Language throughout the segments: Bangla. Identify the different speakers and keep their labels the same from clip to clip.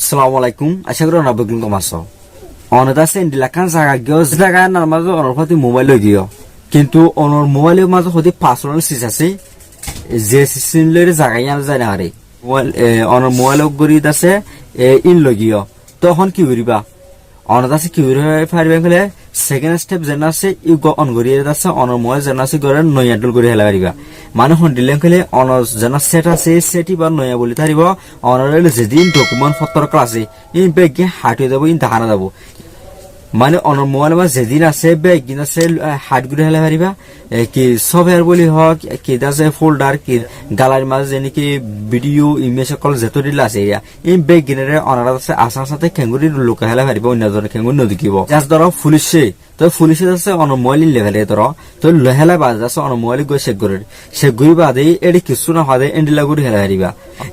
Speaker 1: আসসালামু আলাইকুম আশা করি অনাবগুন কমাছো অনেক আছে ইন্ডিলাকান জায়গা গিয়ে জায়গা নার মাঝে অনর প্রতি মোবাইল লই গিয়ে কিন্তু অনর মোবাইলের মাঝে হতে পার্সোনাল সিস আছে যে সিস্টেম লইরে জায়গায় আনা যায় না আরে মোবাইল অনর মোবাইল গরি আছে ইন লই গিয়ে তখন কি করিবা অনেক আছে কি পারবে ফেলে সেকেন্ড স্টেপ যেন আছে ই অন করিয়ে আছে অনর মোবাইল যেন আছে করে নয়া ডল করে হেলা পারিবা মানে হন্ডিলে ফেলে অনর যেন সেট আছে সেটি বা নয়া বলি তারিব অনর যেদিন ডকুমেন্ট পত্র ক্লাসে ইন বেগে হাঁটিয়ে যাবো ইন দেখানো যাবো মানে অনর মোবাইল বা যেদিন আছে বেগ কিন আছে হাট ঘুরে হেলা পারিবা কি সফটওয়্যার বলি হোক কি আছে ফোল্ডার কি গ্যালারির মাঝে যেন কি ভিডিও ইমেজ সকল যেত দিলে আছে এই বেগ কিনে অনার আছে আসার সাথে খেঙ্গুরি লোক হেলা পারিব অন্য ধরনের খেঙ্গুর নদীকিব জাস্ট ধরো পুলিশে তো পুলিশে আছে অনর মোবাইল লেভেলে ধরো তো হেলা বাজ আছে অনর মোবাইল গই সে ঘুরি বাদে এটি কিছু না হাদে এন্ডিলা ঘুরি হেলা পারিবা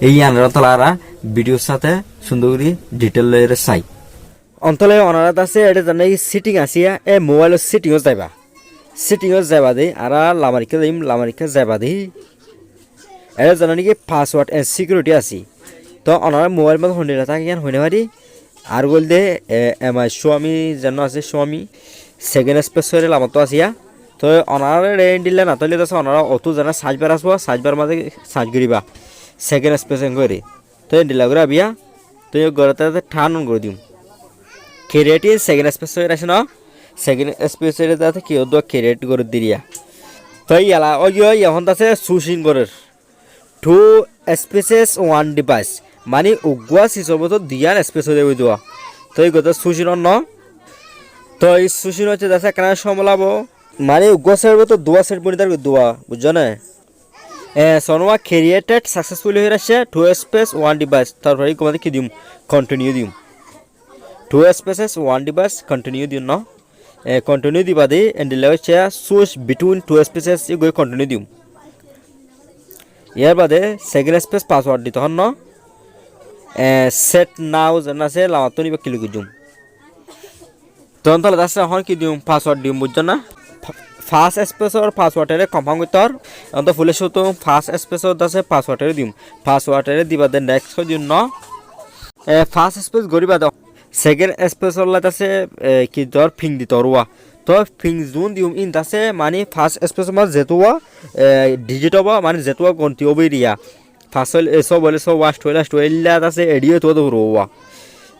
Speaker 1: এই আনারা তলারা ভিডিওর সাথে সুন্দর করে ডিটেল লয়ের চাই অন্তলে অনারাত আছে এটা জানাই সিটিং আসিয়া এ মোবাইলের সিটিংও যাইবা দেই আর লামারিকে যাইবা দেই এটা জানা নাকি পাসওয়ার্ড এন্ড সিকিউরিটি আছে তো অনারা মোবাইল মধ্যে হন্ডিলা থাকে ইয়ান হইনে পারি আর বল দে এমআই স্বামী যেন আছে স্বামী সেকেন্ড স্পেসরে লামতো আসিয়া তো অনারা রেন দিলে না তলে আছে অনারা অত জানা সাজবার আসবো সাজবার মাঝে সাজ করিবা সেকেন্ড স্পেসেন করে তো দিলা করে আবিয়া তো ঘরতে ঠান করে দিম ক্রিয়েট সেকেন্ড স্পেসরে আছে না সেকেন্ড স্পেসরে দাতে কি ওদ ক্রিয়েট করে দিরিয়া তো ইয়ালা ওই এখন আছে সুশিং করে টু স্পেসেস ওয়ান ডিভাইস মানে উগুয়া সিসবত দিয়ান স্পেস হয়ে ওই দোয়া তো এই কথা সুশিন ন তো এই সুশিন হচ্ছে দাসা কেন সমলাবো মানে উগুয়া সেট তো দোয়া সেট বনি তার দোয়া বুঝছো না সনওয়া ক্রিয়েটেড সাকসেসফুলি হয়ে আসছে টু স্পেস ওয়ান ডিভাইস তারপরে তোমাদের কি দিম কন্টিনিউ দিম two spaces one device continue দিম ন কন্টিনিউ দিবা দি এন্ডিলে হচ্ছে সুইচ বিটুইন টু স্পেসেস ই গই কন্টিনিউ দিম ইয়ার বাদে সেকেন্ড স্পেস পাসওয়ার্ড দিতে হন ন সেট নাও যেন আছে লামাতো নিবা ক্লিক দিম তখন তাহলে দাসে এখন কি দিম পাসওয়ার্ড দিম বুঝছো না ফার্স্ট স্পেসর পাসওয়ার্ডেরে কনফার্ম করতে আর অন্ত ফুলে শুতো ফার্স্ট স্পেসর দাসে পাসওয়ার্ডেরে দিম পাসওয়ার্ডেরে দিবা দে নেক্সট দিন ন ফার্স্ট স্পেস গরিবা দাও সেকেন্ড স্পেসর লাইতাছে কি ধর ফিং দিতে রুয়া তো ফিং জোন দিম ইন দাসে মানে ফার্স্ট স্পেসর মাঝ যেতুয়া ডিজিট হবা মানে যেতুয়া গন্তি হবে রিয়া ফার্স্ট এসব বলে সব ওয়াস্ট হইলা দাসে এডিও তো রুয়া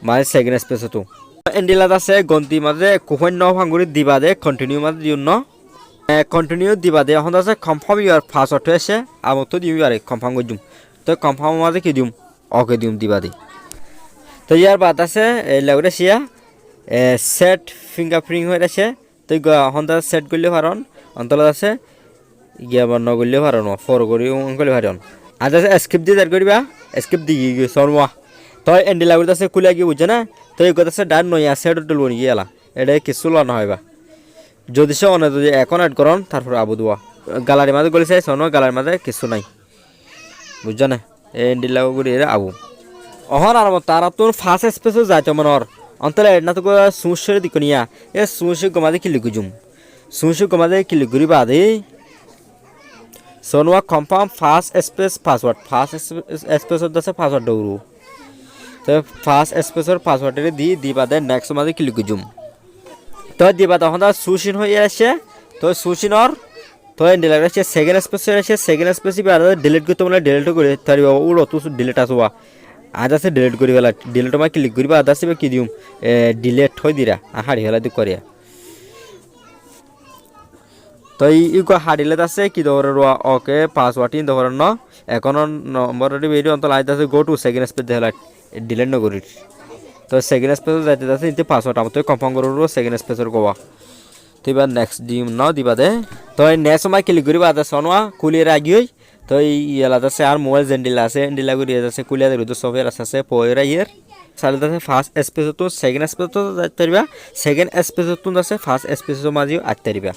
Speaker 1: মানে সেকেন্ড স্পেসর তো এন্ডিলা দাসে গন্তি মাঝে কুহন্য ভাঙ্গুরি দিবা দে কন্টিনিউ মাঝে দিও ন কন্টিনিউ দিবা দে এখন দাসে কনফার্ম ইউর পাসওয়ার্ড হয়েছে আমার তো দিম আরে কনফার্ম করে দিম তো কনফার্ম মাঝে কি দিম ওকে দিম দিবা দে তো ইয়ার বাদ আছে লাগরে সিয়া সেট ফিঙ্গারপ্রিন্ট হয়ে আছে তো হন্তা সেট করলে পারন অন্তলা আছে গিয়া বর্ণ করলে পারন ফর করি করলে পারন আজ আছে স্ক্রিপ্ট দিয়ে করিবা স্ক্রিপ্ট দিয়ে গিয়ে সরমা তো এন্ডি লাগরে আছে খুলে গিয়ে বুঝছে না তো এই কথা আছে ডান নয়া সেট ডলবো নিয়ে গেলা এটা কিছু ল না হইবা যদি সে অনেক যদি এখন অ্যাড করন তারপর আবু দোয়া গ্যালারির মাঝে গেলে চাই শোনো গ্যালারির মাঝে কিছু নাই বুঝছো না এন্ডি লাগরে আবু অহর আর তারা তোর ফার্স্ট স্পেসও যাইতো মনর অন্তলে না তো সুশরে দিকনিয়া এ সুশে গমাদে কি লিখুজুম সুশে গমাদে কি লিখুরি বাদে সোনওয়া confirm first space password first স্পেসর দাসে পাসওয়ার্ড দৌড়ু তো ফার্স্ট স্পেসর পাসওয়ার্ডে দি বাদে নেক্সট মাদে কি লিখুজুম তো দিবা তখন সুশিন হয়ে আসে তো সুশিনর তো এন্ডি লাগছে সেকেন্ড স্পেসর আসে সেকেন্ড স্পেসি বাদে ডিলিট করতে বলে ডিলিট করে তারিবা উড়ো তো ডিলিট আসবা আজ আছে ডিলিট করি গেলা ডিলিট মা ক্লিক করিবা আজ আসবে কি দিম ডিলিট হই দিরা হাড়ি হেলা দি করিয়া তো ই হাড়িলে আছে কি ধর ওকে পাসওয়ার্ড ইন ধর ন এখন নম্বর ভিডিও অন্ত লাইট আছে গো টু সেকেন্ড স্পেস দেলা ডিলিট ন করি তো সেকেন্ড স্পেস যাইতে আছে ইতে পাসওয়ার্ড আমতে কনফার্ম করো সেকেন্ড স্পেসর গোয়া তো এবার নেক্সট দিম ন দিবা দে তো নেক্সট মা ক্লিক করিবা আজ সনওয়া কুলিয়ে রাগিই তো ইয়ালা আছে আর মোবাইল জেন্ডিলা আছে এন্ডিলা করে আছে কুলিয়া ধরে তো সফটওয়্যার আছে পয়রা ইয়ার সালে আছে ফার্স্ট স্পেস তো সেকেন্ড স্পেস তো যাইতে পারবা সেকেন্ড স্পেস তো আছে ফার্স্ট স্পেস মাঝে আইতে পারবা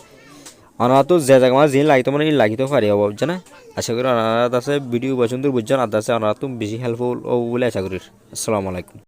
Speaker 1: অনা তো যে জায়গা মাঝে জিন লাগিতো মানে লাগিতে পারি হবো বুঝছ না আশা করি অনারা আছে ভিডিও পছন্দ বুঝছেন আদাসে অনারা তো বেশি হেল্পফুল ও বলে আশা করি আসসালামু আলাইকুম।